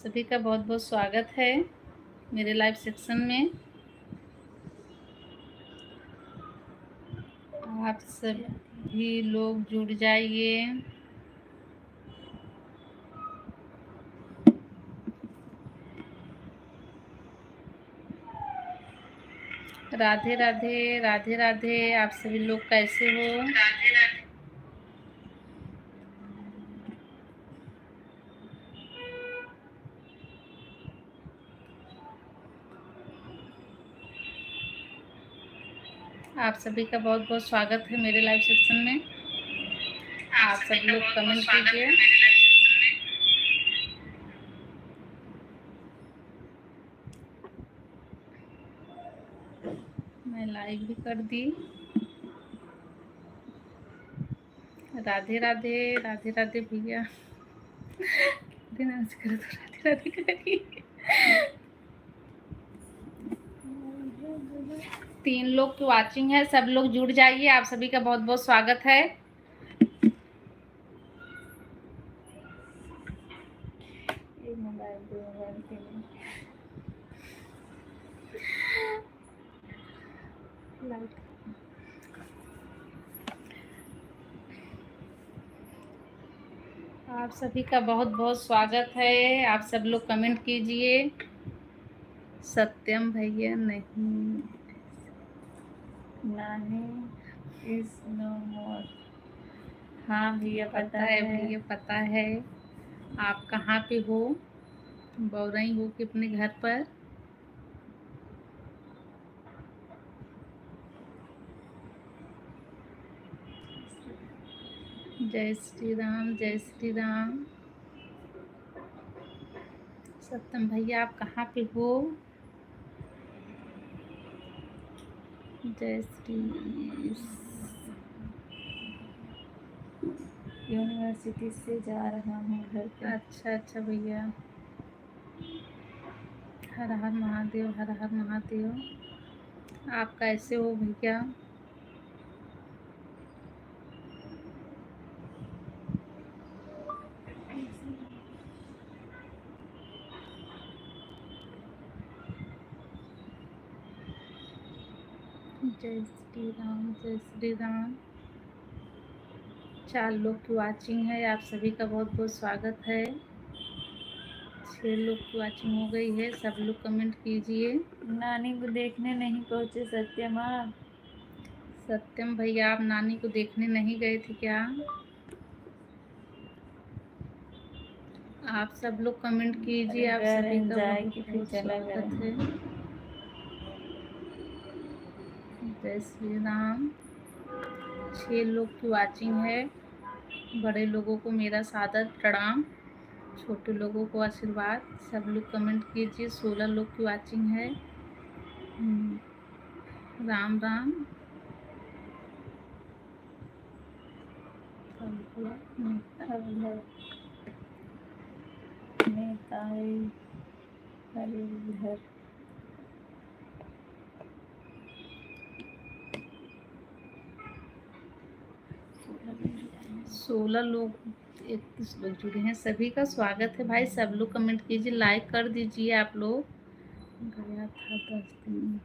सभी का बहुत बहुत स्वागत है मेरे लाइव सेक्शन में। आप सभी लोग जुड़ जाइए। राधे राधे राधे राधे। आप सभी लोग कैसे हो? राधे राधे। आप सभी का बहुत बहुत स्वागत है मेरे लाइव सेक्शन में। आप सब लोग कमेंट कीजिए। मैं लाइव भी कर दी। राधे राधे राधे राधे भैया। डांस करो तो राधे राधे करेगी। 3 लोग की वाचिंग है, सब लोग जुड़ जाइए। आप सभी का बहुत बहुत स्वागत है। आप सभी का बहुत बहुत स्वागत है। आप सब लोग कमेंट कीजिए। सत्यम भैया नहीं इज नो मोर। हाँ भैया पता है भैया, पता है। आप कहाँ पे हो? बौरई हो कि अपने घर पर? जय श्री राम, जय श्री राम। सत्यम भैया आप कहाँ पे हो? जय श्री यूनिवर्सिटी से जा रहा हूँ घर पे। अच्छा अच्छा भैया। हर हर महादेव, हर हर महादेव। आप कैसे हो भैया? जय श्री राम, जय श्री राम। 4 लोग की वाचिंग है। आप सभी का बहुत बहुत स्वागत है। 6 लोग की वाचिंग हो गई है। सब लोग कमेंट कीजिए। नानी को देखने नहीं पहुंचे सत्यम आप? सत्यम भैया आप नानी को देखने नहीं गए थे क्या? आप सब लोग कमेंट कीजिए। आप सभी का बहुत बहुत स्वागत है। जय श्री राम। 6 लोग की वाचिंग है। बड़े लोगों को मेरा सादर प्रणाम, छोटे लोगों को आशीर्वाद। सब लोग कमेंट कीजिए। 16 लोग की वाचिंग है। राम राम। हरिहर 16 लोग, 31 लोग जुड़े हैं। सभी का स्वागत है भाई। सब लोग कमेंट कीजिए, लाइक कर दीजिए। आप लोग गया था 10 दिन।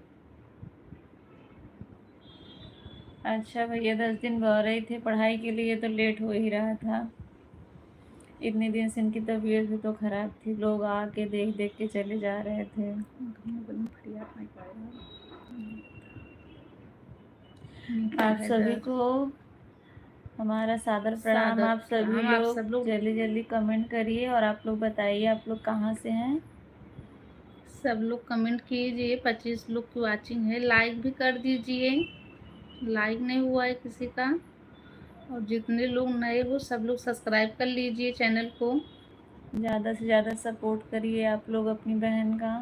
अच्छा भैया 10 दिन रह रहे थे पढ़ाई के लिए तो लेट हो ही रहा था। इतने दिन से इनकी तबीयत भी तो खराब थी, लोग आके देख देख के चले जा रहे थे। आप सभी को हमारा सादर प्रणाम। आप सभी लोग जल्दी जल्दी कमेंट करिए और आप लोग बताइए आप लोग कहाँ से हैं। सब लोग कमेंट कीजिए। 25 लोग की वाचिंग है। लाइक भी कर दीजिए। लाइक नहीं हुआ है किसी का। और जितने लोग नए हो सब लोग सब्सक्राइब कर लीजिए चैनल को। ज़्यादा से ज़्यादा सपोर्ट करिए आप लोग अपनी बहन का।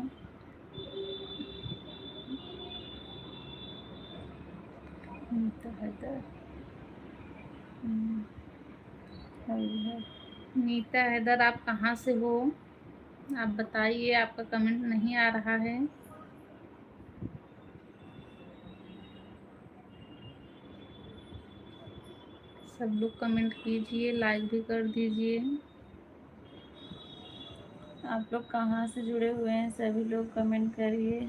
नीता हैदर आप कहाँ से हो? आप बताइए। आपका कमेंट नहीं आ रहा है। सब लोग कमेंट कीजिए, लाइक भी कर दीजिए। आप लोग कहाँ से जुड़े हुए हैं सभी लोग कमेंट करिए।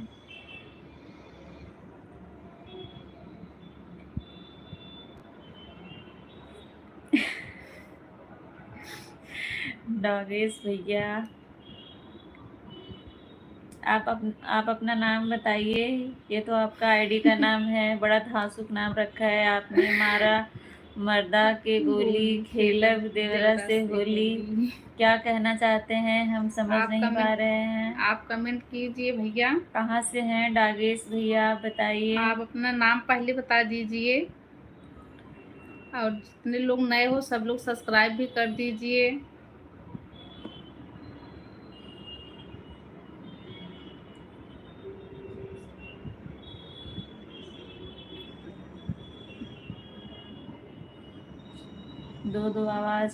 नागेश भैया आप अपना नाम बताइए। ये तो आपका आईडी का नाम है, बड़ा धांसुक नाम रखा है आपने। मारा मर्दा के गोली गोली खेलब खेलब देवरा देवरा से से होली। होली। क्या कहना चाहते हैं हम समझ आप नहीं पा कमेंट रहे हैं। आप कमेंट कीजिए भैया। कहाँ से हैं डागेश भैया आप बताइए। आप अपना नाम पहले बता दीजिए, और जितने लोग नए हो सब लोग सब्सक्राइब भी कर दीजिए। दो दो आवाज।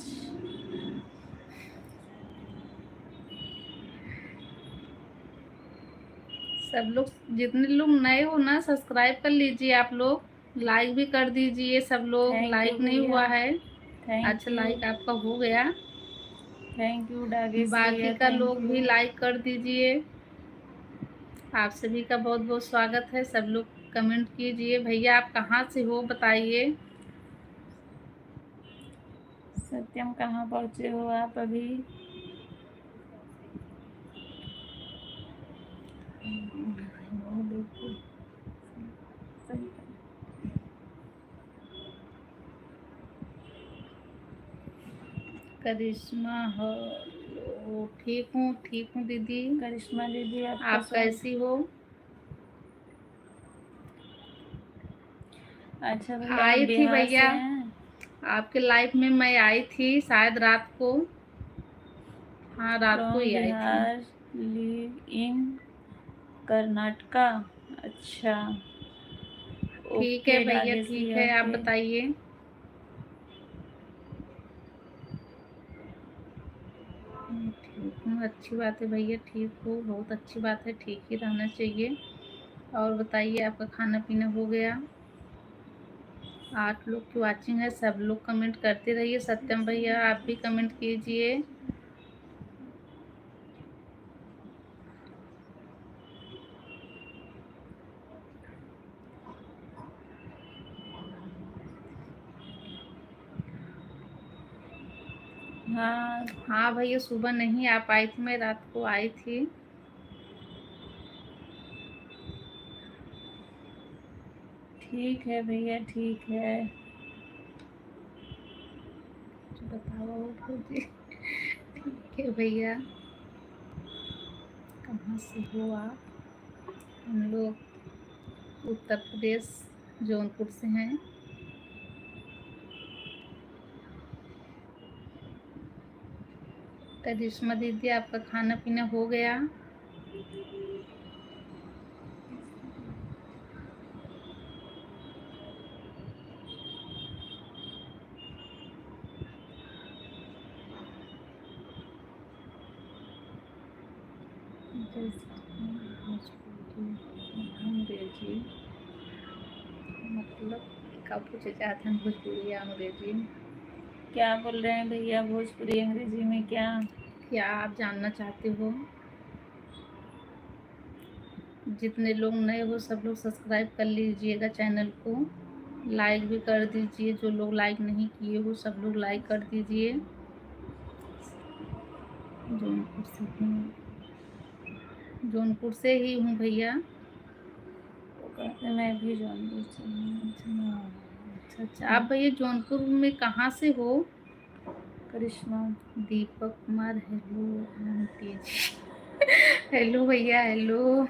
सब लोग जितने लोग नए हो ना सब्सक्राइब कर लीजिए। आप लोग लाइक भी कर दीजिए। सब लोग थैंक यू लाइक नहीं भैया, हुआ है। थैंक अच्छा, यू, लाइक आपका हो गया। थैंक यू डागेश बाकी भैया, का थैंक लोग यू। भी लाइक कर दीजिए। आप सभी का बहुत बहुत स्वागत है। सब लोग कमेंट कीजिए। भैया आप कहाँ से हो बताइए। सत्यम कहाँ पहुँचे हो आप अभी। करिश्मा हो। ठीक हूँ, ठीक हूँ दीदी। करिश्मा दीदी आपका आप स्वागत। कैसी हो। अच्छा भैया आप आई थी बिहार से भैया, हैं। आपके लाइफ में मैं आई थी शायद रात को। हाँ, रात को फ्रॉम ही आई थी। Bihar, live in Karnataka. अच्छा, ठीक है ओके भैया, डागेश ठीक भैया, है, आप ओके। बताइए। ठीक हूँ, अच्छी बात है भैया, ठीक हो, बहुत अच्छी बात है, ठीक ही रहना चाहिए। और बताइए आपका खाना पीना हो गया। 8 लोग की वाचिंग है, सब लोग कमेंट करते रहिए। सत्यम भैया आप भी कमेंट कीजिए। हाँ हाँ भैया, सुबह नहीं आ पाई थी, मैं रात को आई थी। ठीक है भैया, ठीक है। बताओ भौजी। ठीक है भैया। कहाँ से हो आप। हम लोग उत्तर प्रदेश जौनपुर से हैं। करिश्मा दीदी आपका खाना पीना हो गया। अंग्रेजी मतलब क्या पूछे चाहते हैं, भोजपुरी या अंग्रेजी। क्या बोल रहे हैं भैया, भोजपुरी अंग्रेजी में क्या। क्या आप जानना चाहते हो। जितने लोग नए हो सब लोग सब्सक्राइब कर लीजिएगा चैनल को। लाइक भी कर दीजिए, जो लोग लाइक नहीं किए हो सब लोग लाइक कर दीजिए। जौनपुर से हूँ, जौनपुर से ही हूँ भैया। मैं भी जौनपुर से हूँ। अच्छा अच्छा, आप भैया जौनपुर में कहाँ से हो। करिश्मा। दीपक कुमार, हेलो आंटी जी। हेलो भैया, हेलो।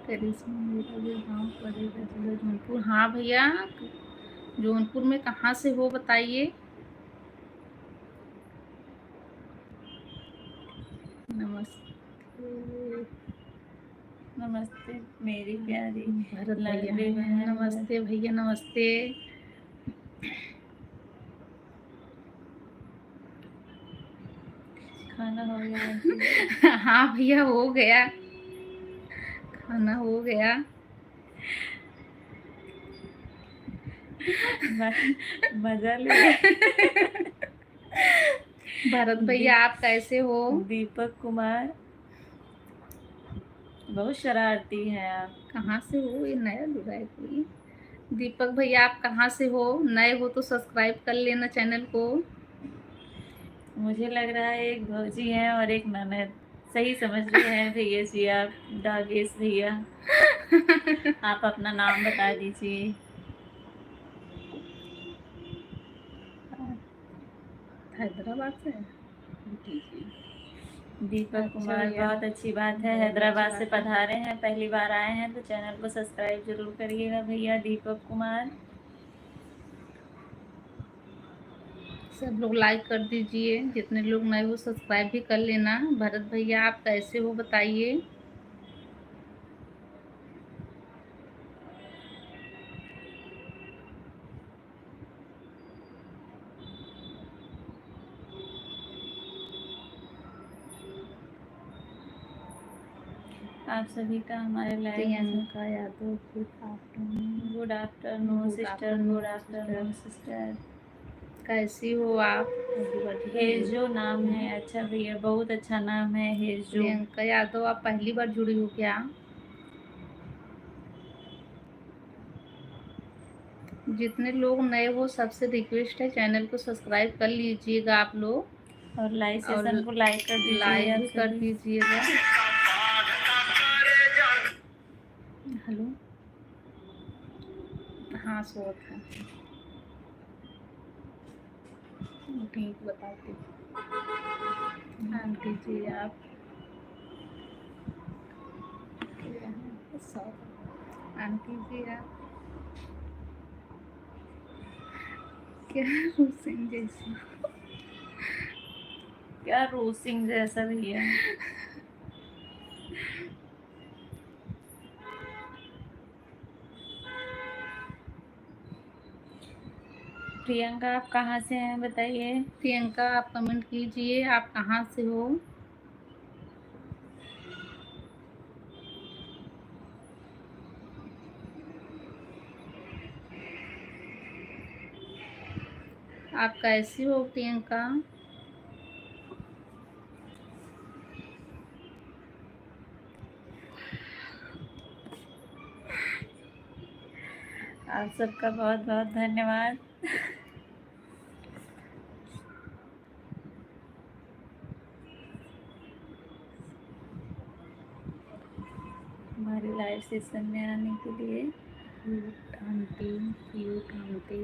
करिश्मा मेरा जो गाँव पड़ेगा जिला जौनपुर। हाँ भैया, जौनपुर में कहाँ से हो बताइए। नमस्ते। नमस्ते मेरी प्यारी भरत भैया लाडली हैं। बहन। नमस्ते भैया, नमस्ते। खाना हो गया आंटी। हाँ भैया हो गया, खाना हो गया। मजा ले। भरत दी, भैया आप कैसे हो? दीपक कुमार, बहुत शरारती हैं आप। कहाँ से हो? ये नया जुड़ा है कोई। दीपक भैया आप कहाँ से हो? नए हो तो सब्सक्राइब कर लेना चैनल को। मुझे लग रहा है एक भौजी है और एक ननद। सही समझ रहे हैं भैया जी आप, दागेश भैया। आप अपना नाम बता दीजिए। हैदराबाद से? ठीक है। दीपक अच्छा कुमार, भैया, बहुत अच्छी बात है, बहुत अच्छी हैदराबाद से बात है। पधारे हैं, पहली बार आए हैं तो चैनल को सब्सक्राइब जरूर करिएगा भैया दीपक कुमार। सब लोग लाइक कर दीजिए, जितने लोग नए हो सब्सक्राइब भी कर लेना। भरत भैया आप कैसे हो बताइए? आप सभी का हमारे लाइव में Priyanka Yadav, good afternoon. Good afternoon good sister, good afternoon afternoon sister, sister. कैसी हो आप? पहली बार जुड़ी हो? हेजो नाम है, अच्छा भैया, बहुत अच्छा नाम है हेजो। प्रियंका यादव आप पहली बार जुड़ी हो क्या? जितने लोग नए हो सबसे रिक्वेस्ट है चैनल को सब्सक्राइब कर लीजिएगा आप लोग, और लाइव और सेशन को लाइक कर दीजिए लाइक आप भी कर सभी। दीजिएगा। हेलो, हाँ सोत है, ठीक बताती आंटी जी आप। आंटी जी आप क्या सिंह जैसी? क्या रोज सिंह जैसा भैया? प्रियंका आप कहाँ से हैं बताइए। प्रियंका आप कमेंट कीजिए, आप कहाँ से हो? आप कैसी हो प्रियंका? आप सबका बहुत बहुत धन्यवाद। हमारे लाइव सेशन में आने के लिए। Cute aunty, cute aunty.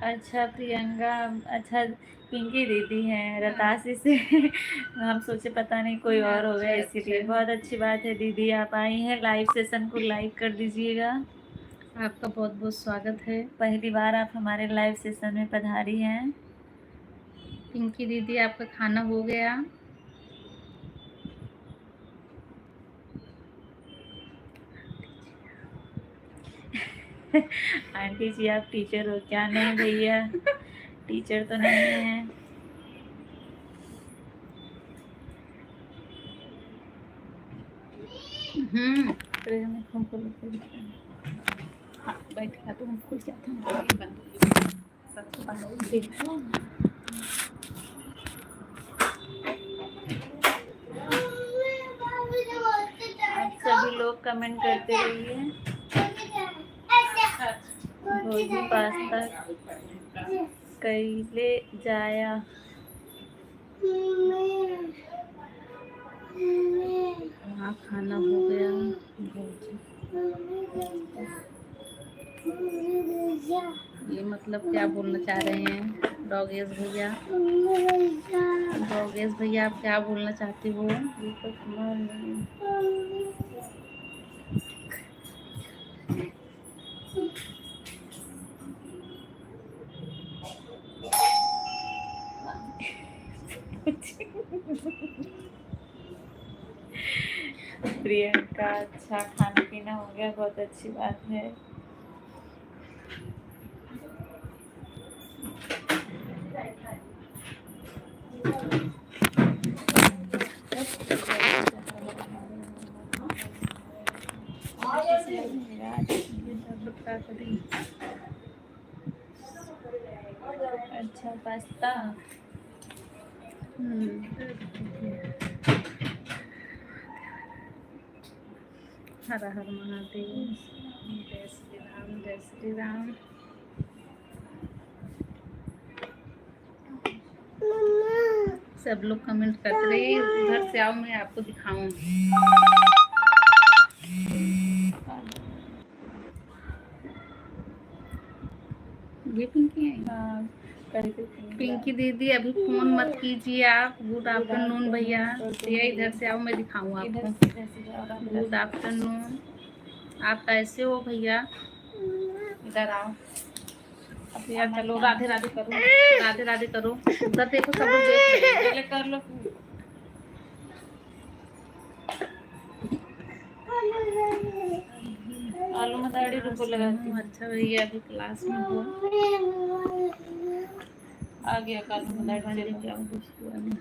अच्छा प्रियंका, अच्छा पिंकी दीदी हैं रतासी से। हम सोचे पता नहीं कोई और हो गया, अच्छा इसीलिए। अच्छा, बहुत अच्छी बात है दीदी, आप आई हैं, लाइव सेशन को लाइक कर दीजिएगा। आपका बहुत बहुत स्वागत है। पहली बार आप हमारे लाइव सेशन में पधारी हैं। पिंकी दीदी आपका खाना हो गया? आंटी जी आप टीचर हो क्या? नहीं भैया, टीचर तो नहीं है। हाँ बैठा तो हम खुल जाते हैं। आप सभी लोग कमेंट करते रहिए। भोजी पास्ता कैले जाया। हाँ खाना हो गया। ये मतलब क्या बोलना चाह रहे हैं डॉगेश भैया? डॉगेश भैया आप क्या बोलना चाहते हो? दीपक कुमार प्रियंका अच्छा खाना पीना हो गया, बहुत अच्छी बात है। पास्ता। हर हर महादेव, जय श्री राम, जय श्री राम। सब लोग कमेंट करते रहे, उधर से आओ मैं आपको दिखाऊं। ये पिंकी है। हाँ, पिंकी दीदी अभी फोन मत कीजिए आप। गुड आफ्टरनून भैया। ये इधर से आओ मैं दिखाऊं आपको। Good afternoon. आप कैसे हो भैया? इधर आओ। अब यार चलो राधे राधे करो, राधे राधे करो। उधर देखो सब लोग देख रहे हैं। पहले कर लो। आलू मदाड़ी रुको लगाती हूँ। अच्छा भैया अभी क्लास में हो। आ गया आलू मदाड़ी लेके आओ दूसरी वाली।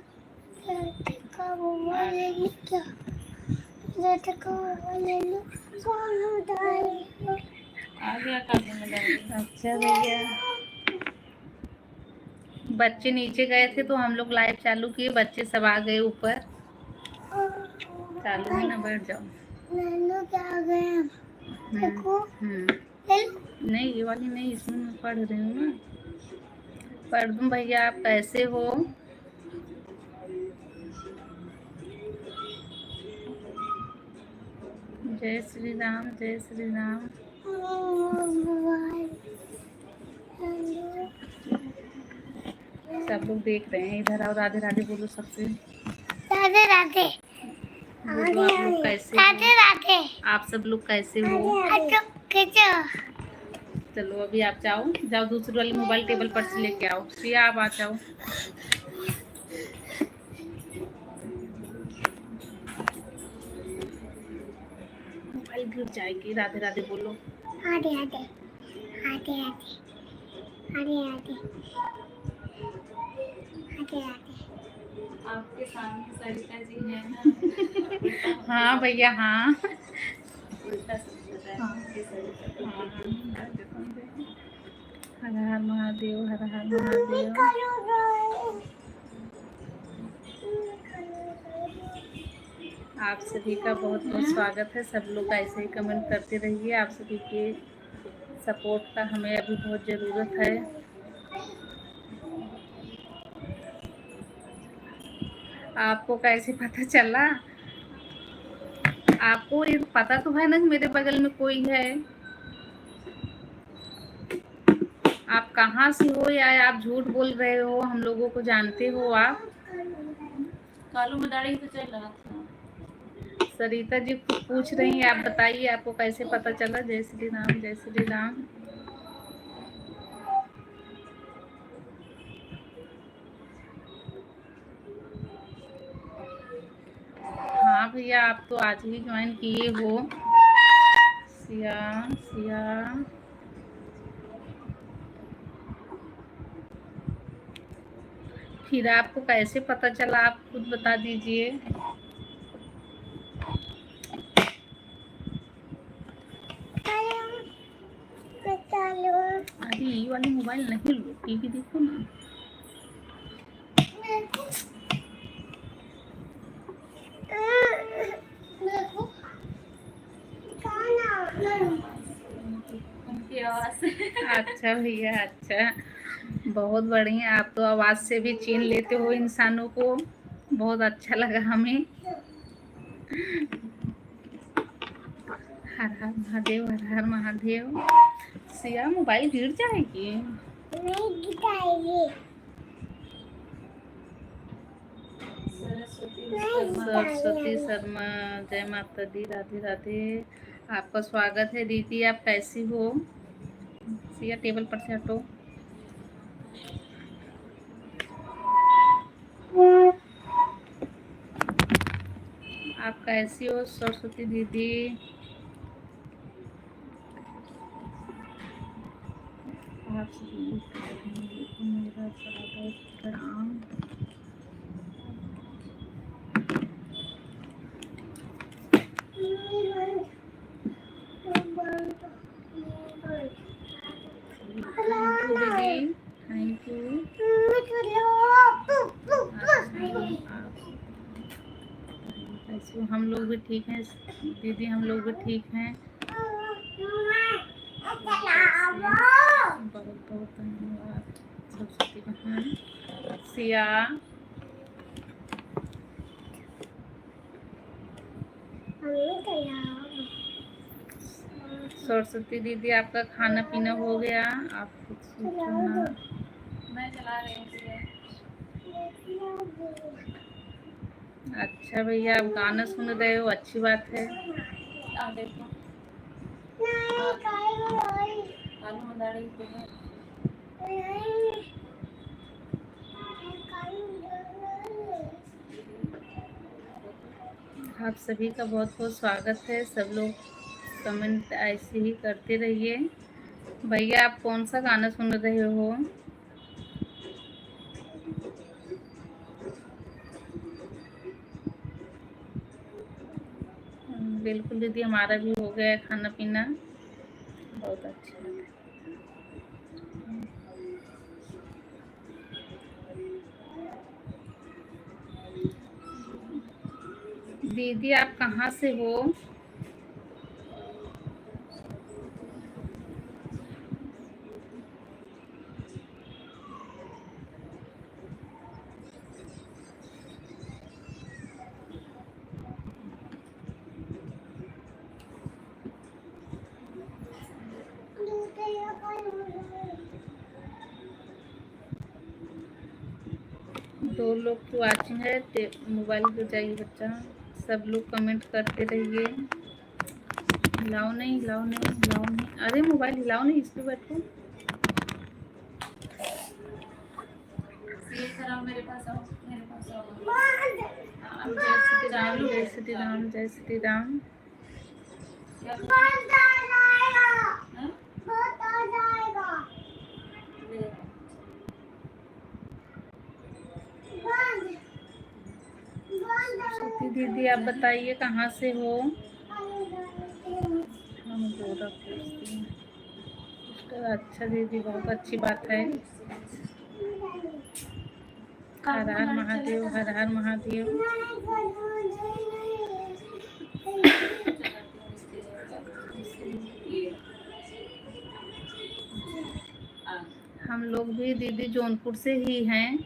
आ गया आलू मदाड़ी। अच्छा भैया, बच्चे नीचे गए थे तो हम लोग लाइव चालू किए, बच्चे सब आ गए ऊपर। चालू है ना, बैठ जाओ। नहीं ये वाली नहीं, इसमें मैं पढ़ रही हूँ ना। पढ़ दूँ भैया, आप कैसे हो? जय श्री राम, जय श्री राम। सब लोग देख रहे हैं। इधर आओ, राधे राधे बोलो सबसे। राधे राधे। बोलो आप लोग कैसे राधे हो? राधे। आप सब लोग कैसे हो? चलो अभी आप जाओ, जाओ दूसरी वाली मोबाइल टेबल पर से लेके आओ। प्रिया आप आ जाओ। मोबाइल गिर जाएगी। राधे राधे बोलो। राधे राधे, राधे राधे, राधे राधे, राधे राधे। आपके सामने सरिता जी है ना। हाँ भैया हाँ। उल्टा सरिता है। हर हर महादेव, हर हर महादेव। आप सभी का बहुत बहुत स्वागत है। सब लोग ऐसे ही कमेंट करते रहिए। आप सभी के सपोर्ट का हमें अभी बहुत ज़रूरत है। आपको कैसे पता चला? आपको ये पता तो है ना कि मेरे बगल में कोई है। आप कहाँ से हो या आप झूठ बोल रहे हो? हम लोगों को जानते हो आप? आलू मदाड़ी तो चल रहा था। सरिता जी खुद पूछ रही हैं, आप बताइए आपको कैसे पता चला? जय श्री राम, जय श्री राम। हाँ भैया, आप तो आज ही ज्वाइन किए हो। सिया सिया, फिर आपको कैसे पता चला? आप खुद बता दीजिए। अरे ये वाली मोबाइल नहीं लो, टीवी देखो ना। उनकी आवाज से। अच्छा भैया, अच्छा, बहुत बढ़िया। आप तो आवाज़ से भी चीन लेते हो इंसानों को। बहुत अच्छा लगा हमें। हर हर महादेव, हर हर महादेव। सिया मोबाइल गिर जाएगी। नहीं गिराएगी। सरस्वती शर्मा, जय माता दी, राधे राधे। आपका स्वागत है दीदी। आप कैसी हो? सिया टेबल पर से हटो। आप कैसी हो सरस्वती दीदी? आप सभी को मेरा बड़ा बहुत प्रणाम। थैंक यू दीदी, थैंक यू। हम लोग भी ठीक हैं दीदी, हम लोग भी ठीक हैं। बहुत बहुत धन्यवाद सरस्वती बहन। सिया, सरस्वती दीदी आपका खाना पीना हो गया? आप कुछ सोचो ना। मैं चला रही हूँ। अच्छा भैया, आप गाना सुन रहे हो, अच्छी बात है। देखो आलू मदारी पे है। आप सभी का बहुत बहुत स्वागत है। सब लोग कमेंट ऐसे ही करते रहिए। भैया आप कौन सा गाना सुन रहे हो? बिल्कुल दीदी, हमारा भी हो गया है खाना पीना। बहुत अच्छी बात है। दीदी आप कहाँ से हो? दो लोग की वाचिंग है, मोबाइल पे जाइए बच्चा। सब लोग कमेंट करते रहिए। हिलाओ नहीं, हिलाओ नहीं, हिलाओ नहीं। अरे मोबाइल हिलाओ नहीं, इस पे बैठो। मेरे पास आओ, मेरे पास आओ। जय श्री राम, जय श्री राम, जय श्री राम। सरस्वती दीदी आप बताइए कहाँ से हो? हम गोरखपुर से। अच्छा दीदी, बहुत अच्छी बात है। हर हर महादेव, हर हर महादेव। हम लोग भी दीदी जौनपुर से ही हैं,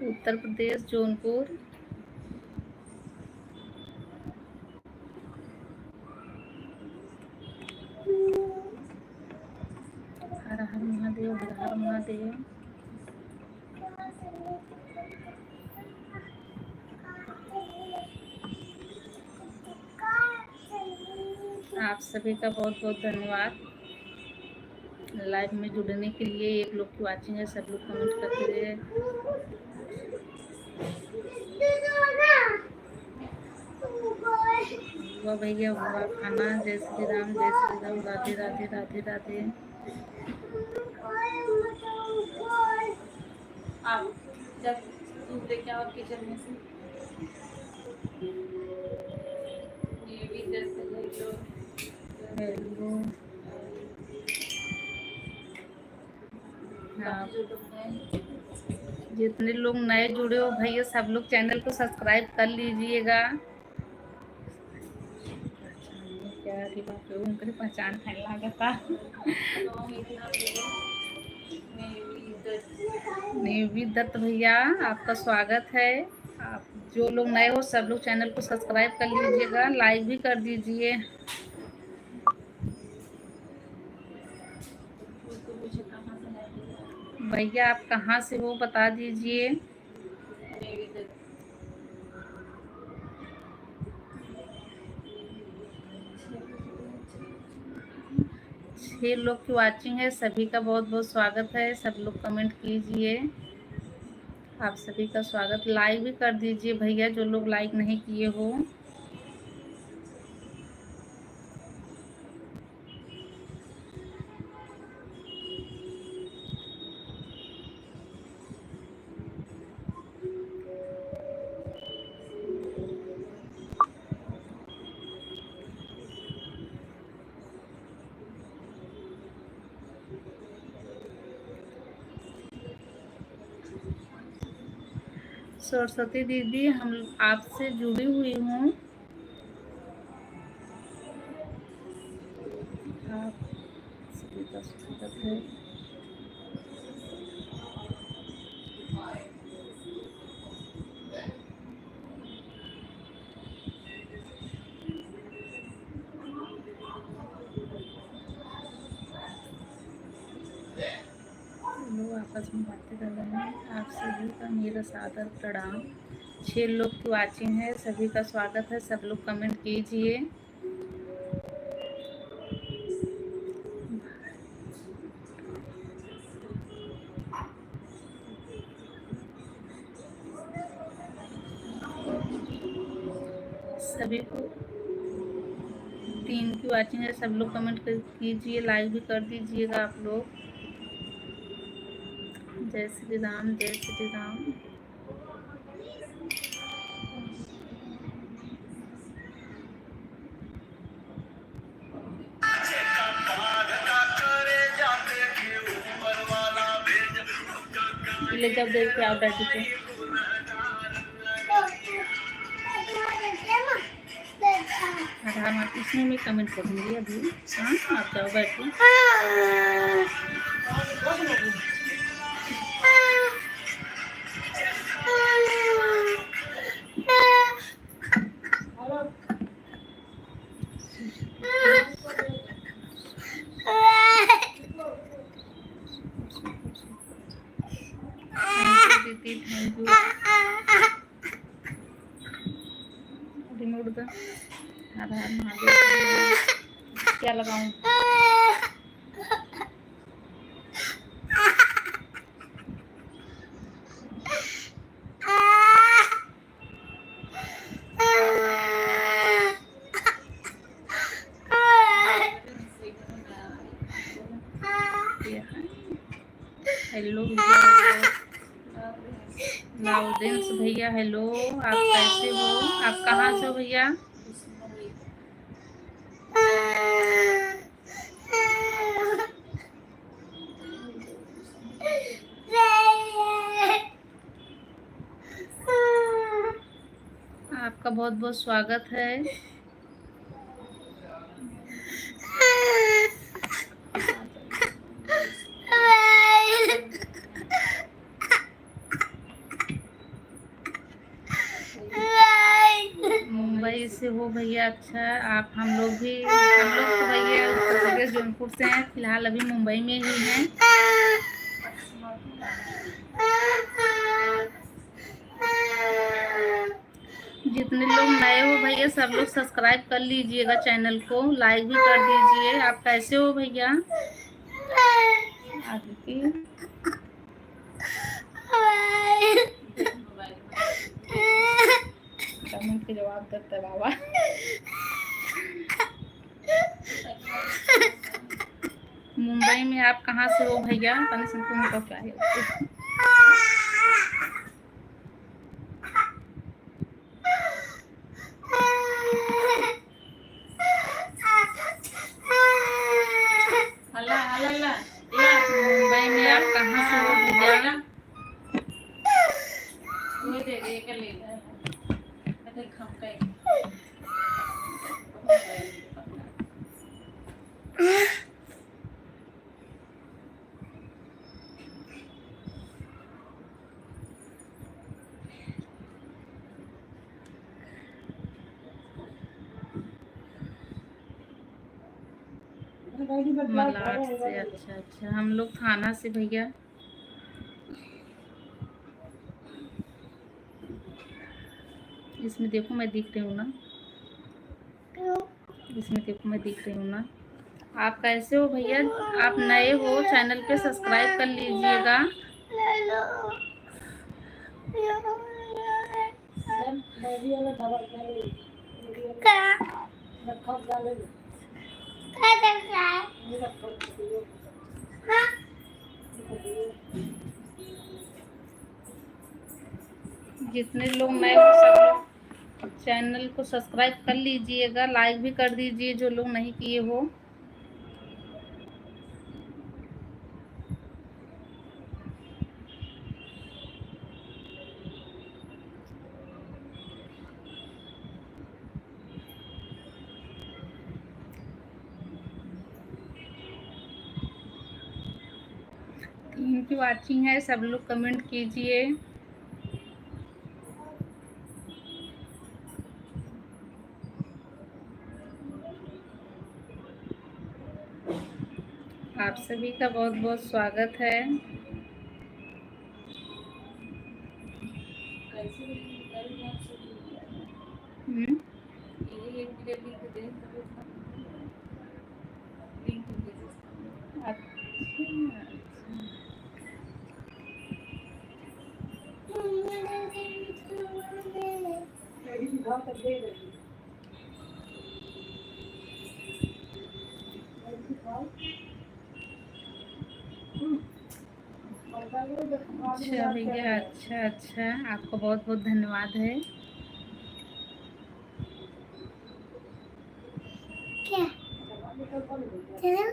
उत्तर प्रदेश जौनपुर। हर हर महादेव, हर हर महादेव। आप सभी का बहुत बहुत धन्यवाद लाइव में जुड़ने के लिए। एक लोग की वाचिंग है, सब लोग कमेंट करते रहे। हुआ भैया, हुआ खाना। जय श्री राम, जय श्री राम, राधे राधे, राधे राधे। आप जब दूध लेके आओ किचन में से। ये भी हेलो। हाँ, जितने लोग नए जुड़े हो भैया, सब लोग चैनल को सब्सक्राइब कर लीजिएगा। क्या उनकी पहचान है लागता। नेवी दत्त भैया आपका स्वागत है। आप जो लोग नए हो सब लोग चैनल को सब्सक्राइब कर लीजिएगा, लाइक भी कर दीजिए। भैया आप कहाँ से हो बता दीजिए। 6 लोग की वाचिंग है, सभी का बहुत बहुत स्वागत है। सब लोग कमेंट कीजिए। आप सभी का स्वागत। लाइक भी कर दीजिए भैया, जो लोग लाइक नहीं किए हो। सरस्वती दीदी, हम आपसे जुड़ी हुई हूँ। आप सभी का स्वागत है। लोग आपस में बातें कर रहे हैं। आप सभी का मेरा सादर प्रणाम। 6 लोग की वाचिंग है, सभी का स्वागत है। सब लोग कमेंट कीजिए। सभी को 3 की वाचिंग है, सब लोग कमेंट कीजिए, लाइक भी कर दीजिएगा आप लोग। जय श्री राम, जय श्री राम। ले जब देख के आओ डैडी को। आधार मार्क इसमें मैं कमेंट करूँगी अभी। हाँ, आप जाओ बैठो। दीदी थैंक यू। रिमोट द आधार महादेव क्या लगाऊं? हेलो भैया, लाउडेंस भैया हेलो, आप कैसे हो? आप कहाँ से हो भैया? आपका बहुत बहुत स्वागत है। मुंबई से हो भैया? अच्छा, आप हम लोग तो भैया उत्तर प्रदेश जौनपुर से हैं, फिलहाल अभी मुंबई में ही हैं। जितने लोग नए हो भैया सब लोग सब्सक्राइब कर लीजिएगा चैनल को, लाइक भी कर दीजिए। आप कैसे हो भैया? आदिति कमेंट के जवाब देते हैं बाबा। मुंबई में आप कहाँ से हो भैया? तुमको क्या है? मुंबई में आप कहाँ से हो भैया? मलाड से। अच्छा अच्छा, हम लोग थाना से भैया। इसमें देखो मैं दिख रही हूँ ना? इसमें देखो मैं दिख रही हूँ ना? आप कैसे हो भैया? आप नए हो, चैनल पे सब्सक्राइब कर लीजिएगा। जितने लोग नए हो सब लोग चैनल को सब्सक्राइब कर लीजिएगा, लाइक भी कर दीजिए जो लोग नहीं किए हो। की वाचिंग है, सब लोग कमेंट कीजिए। आप सभी का बहुत बहुत स्वागत है। हम्म, अच्छा भैया, अच्छा अच्छा, आपका बहुत बहुत धन्यवाद है। क्या चलो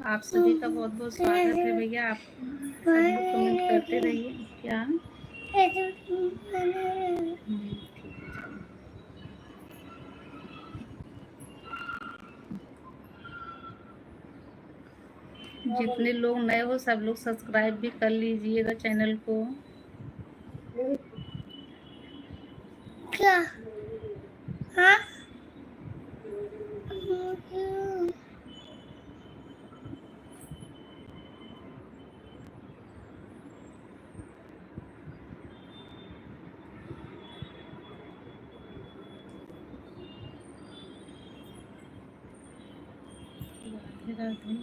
आप सभी का बहुत बहुत स्वागत है भैया। आप सब लोग कमेंट करते रहिए। क्या? ठीक है, चलो। जितने लोग नए हो सब लोग सब्सक्राइब भी कर लीजिएगा चैनल को। क्या हाँ राधे राधे।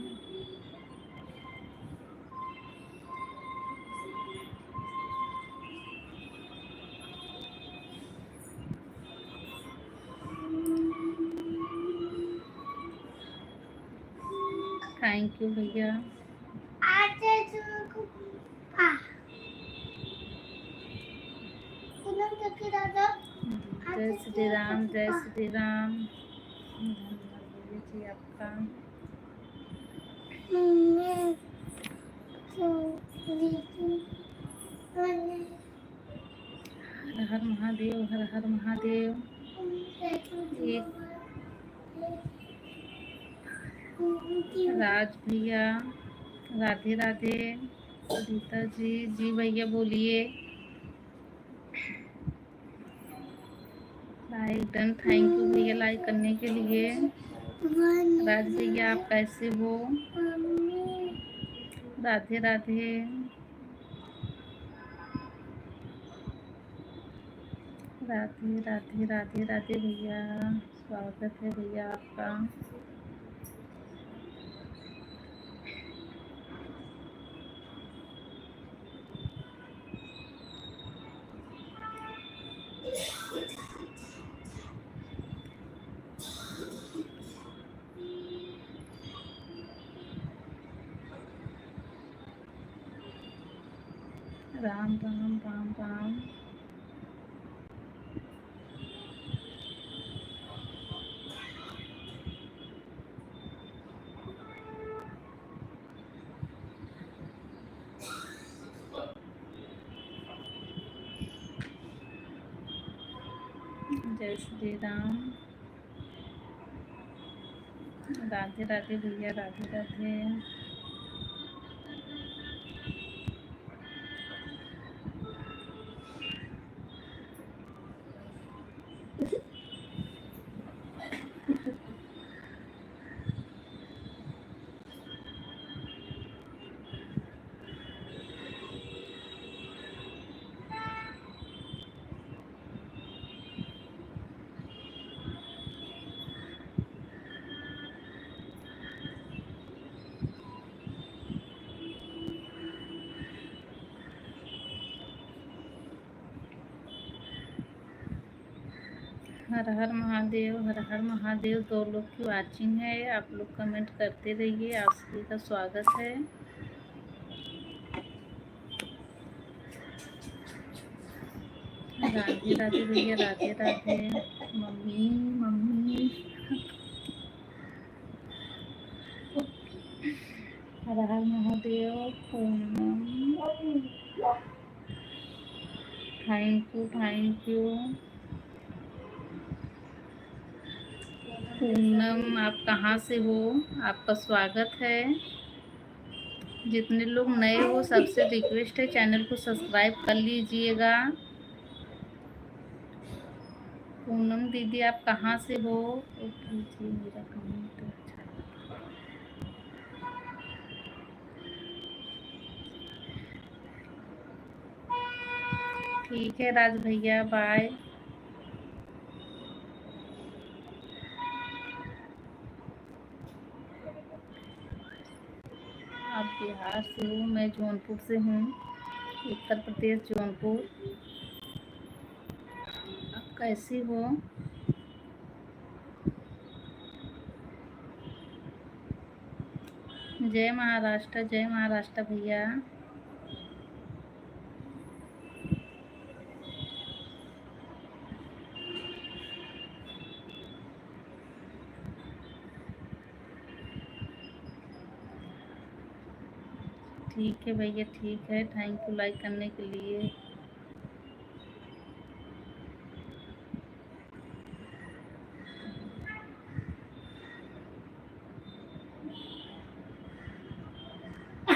थैंक यू भैया। आते तुमको हाँ सुनो तो कि दादा जय श्री राम, जय श्री राम। धन्यवाद भैया जी आपका। हर हर महादेव, हर हर महादेव। एक राज भैया, राधे राधे। रीता जी, जी भैया बोलिए। लाइक डन, थैंक यू भैया लाइक करने के लिए। राज भैया आप कैसे हो? राधे राधे। राधे राधे राधे राधे भैया, स्वागत है भैया आपका। राम राम राम राम। जय श्री राम। राधे राधे भैया, राधे राधे। हर हर महादेव, हर हर महादेव। 2 लोग की वाचिंग है, आप लोग कमेंट करते रहिए। आप सभी का स्वागत है। राधे राधे भैया, Radhe Radhe. Mummy mummy. Her her Mahadev. Poonam, thank you thank you. Poonam, आप कहाँ से हो? आपका स्वागत है। जितने लोग नए हो सबसे रिक्वेस्ट है चैनल को सब्सक्राइब कर लीजिएगा। पूनम दीदी, आप कहाँ से हो? ओके जी, मेरा कमेंट अच्छा लगा। ठीक है राज भैया, बाय। आप बिहार से हो? मैं जौनपुर से हूँ, उत्तर प्रदेश, जौनपुर। आप कैसी हो? जय महाराष्ट्र, जय महाराष्ट्र भैया। ठीक है भैया, ठीक है, थैंक यू लाइक करने के लिए।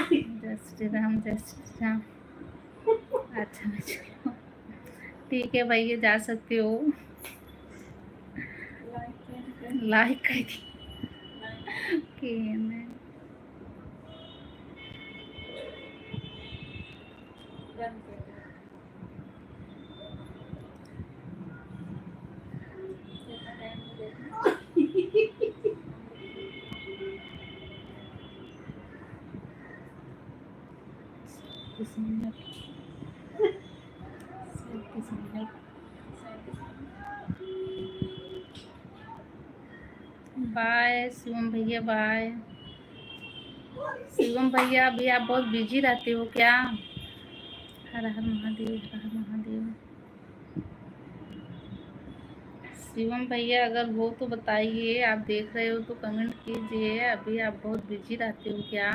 जय श्री राम, जय श्री राम। अच्छा अच्छा, ठीक है भैया, जा सकते हो। लाइक कर दी कि मैं किस मिनट किस मिनट। बाय शिवम भैया, बाय। शिवम भैया, अभी आप बहुत बिजी रहते हो क्या? हर हर महादेव, हर हर महादेव। शिवम भैया, अगर हो तो बताइए, आप देख रहे हो तो कमेंट कीजिए। अभी आप बहुत बिजी रहते हो क्या?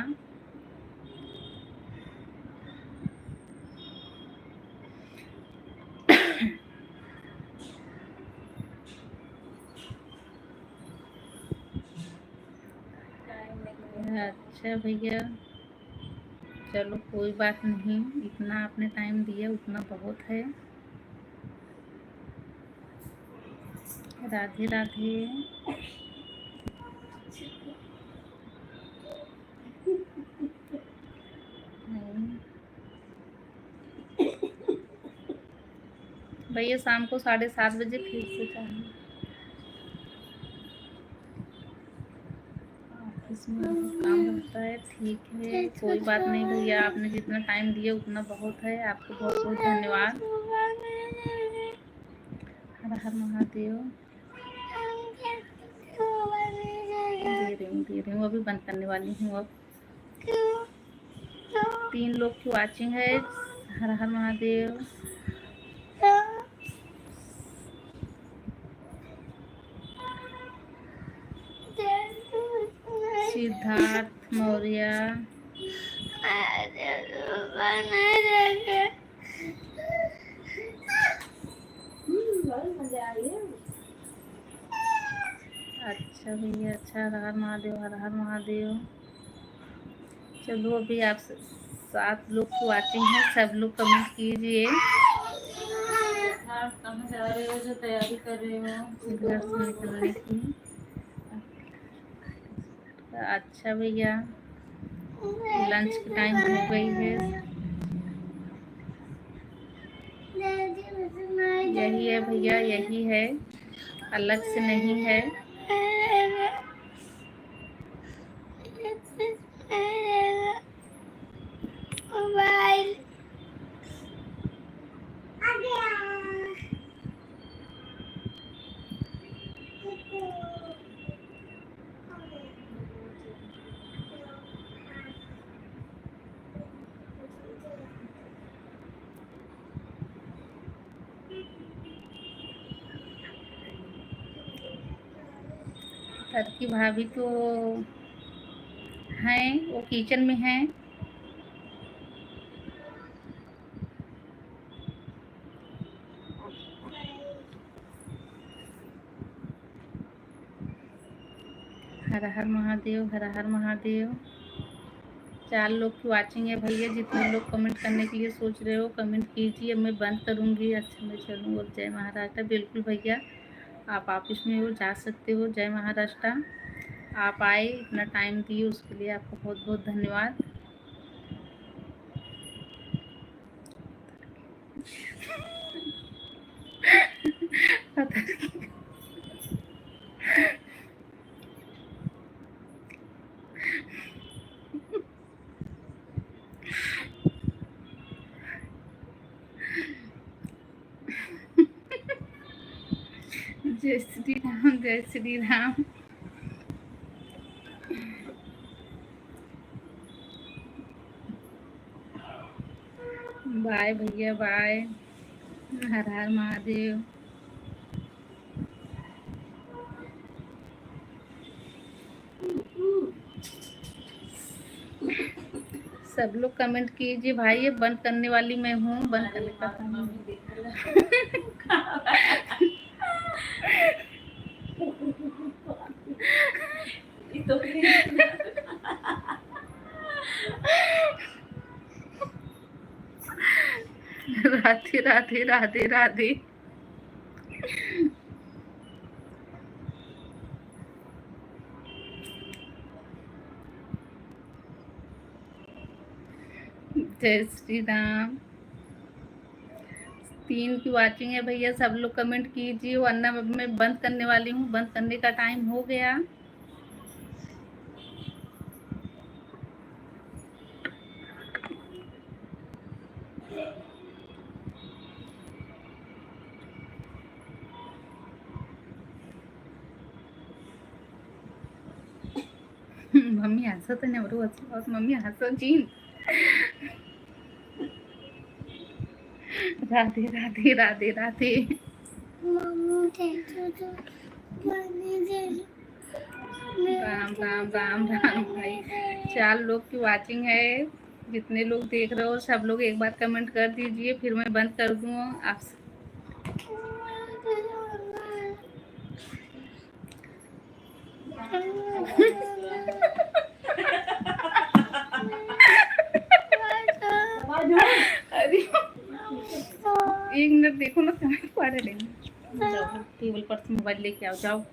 अच्छा भैया, चलो कोई बात नहीं, इतना आपने टाइम दिया उतना बहुत है। राधे राधे। भैया शाम को 7:30 बजे फिर से चाहिए। ऑफिस में बहुत काम रहता है। ठीक है, कोई बात नहीं भैया, आपने जितना टाइम दिया उतना बहुत है। आपको बहुत बहुत धन्यवाद। हर हर महादेव। दे रही हूँ, अभी बंद करने वाली हूँ। अब 3 लोग की वाचिंग है। हर हर महादेव। सिद्धार्थ मौर्य। अच्छा भैया, अच्छा, हर हर महादेव, हर हर महादेव। चलो अभी आप 7 लोग की वाचिंग है, सब लोग कमेंट कीजिए। कहाँ जा रहे हो, जो तैयारी कर रहे हो घर से निकलने की। अच्छा भैया, लंच की टाइम हो गई है। यही है भैया, यही है, अलग से नहीं है। मोबाइल घर की भाभी तो हैं, वो किचन में हैं। हर हर महादेव, हर हर महादेव। 4 लोग की वाचिंग है भैया। जितने लोग कमेंट करने के लिए सोच रहे हो कमेंट कीजिए। अब मैं बंद करूँगी। अच्छा मैं चलूँ। और जय महाराष्ट्र। बिल्कुल भैया, आप ऑफिस में हो, जा सकते हो। जय महाराष्ट्र। आप आए, इतना टाइम दिए, उसके लिए आपका बहुत बहुत धन्यवाद। जय श्री राम, जय श्री राम। बाय भैया, बाय। हर हर महादेव। सब लोग कमेंट कीजिए भाई। ये बंद करने वाली मैं हूँ। बंद करने का काम राधे राधे राधे राधे। जय श्री राम। 3 की वाचिंग है भैया। सब लोग कमेंट कीजिए, वरना मैं बंद करने वाली हूँ। बंद करने का टाइम हो गया। मम्मी हसत नवरू हसत। मम्मी हसत जीन। राधे राधे राधे राधे। राम राम राम राम भाई। 4 लोग की वाचिंग है। जितने लोग देख रहे हो सब लोग एक बार कमेंट कर दीजिए, फिर मैं बंद कर दूँ आप। अरे 1 मिनट देखो ना, कमेंट पढ़ लेंगे। जाओ टेबल पर से मोबाइल लेके आओ, जाओ।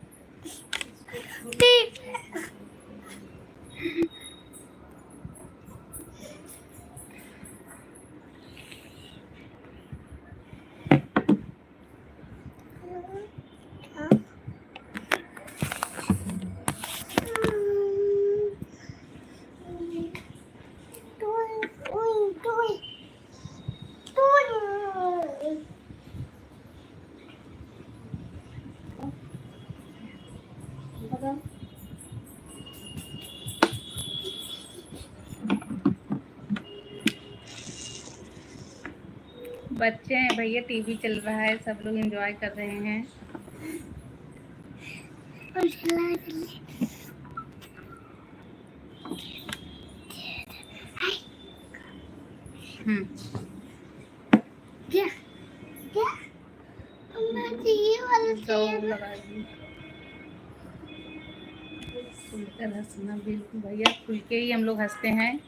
बच्चे हैं भैया, टीवी चल रहा है, सब लोग एंजॉय कर रहे हैं। खुलकर हंसना। बिल्कुल भैया, खुल के ही हम लोग हंसते हैं।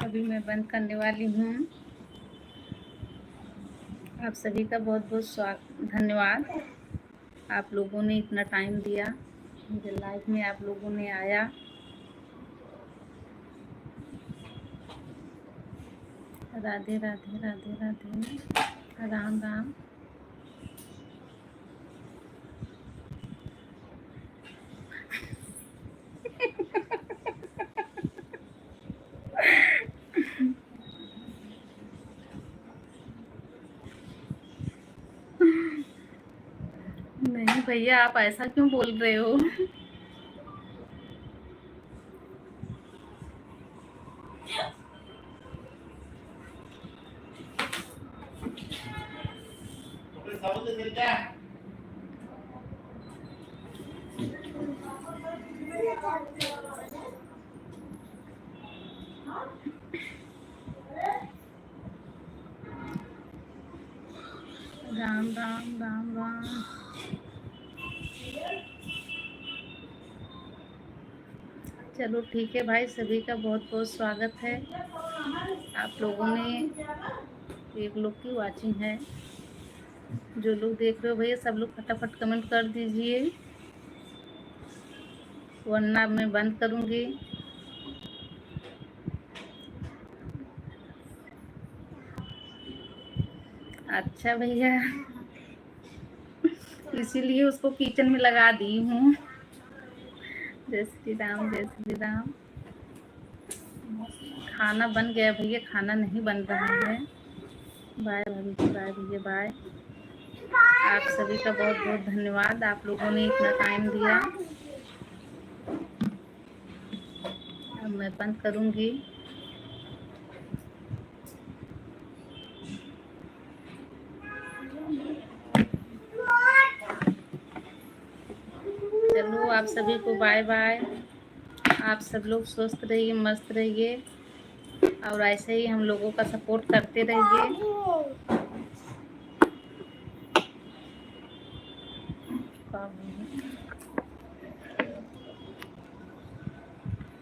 अभी मैं बंद करने वाली हूँ। आप सभी का बहुत बहुत धन्यवाद। आप लोगों ने इतना टाइम दिया। मेरे लाइफ में आप लोगों ने आया। राधे राधे राधे राधे, राम राम। नहीं भैया, आप ऐसा क्यों बोल रहे हो? राम राम राम राम। चलो ठीक है भाई, सभी का बहुत बहुत स्वागत है। आप लोगों ने एक लोग की वाचिंग है। जो लोग देख रहे हो भैया, सब लोग फटाफट कमेंट कर दीजिए, वरना मैं बंद करूँगी। अच्छा भैया, इसीलिए उसको किचन में लगा दी हूँ। जय श्री राम, जय श्री राम। खाना बन गया भैया, खाना नहीं बन रहा है। बाय बाय भैया, बाय। आप सभी का बहुत बहुत धन्यवाद, आप लोगों ने इतना टाइम दिया। अब मैं बंद करूँगी। चलो आप सभी को बाय बाय। आप सब लोग स्वस्थ रहिए, मस्त रहिए, और ऐसे ही हम लोगों का सपोर्ट करते रहिए।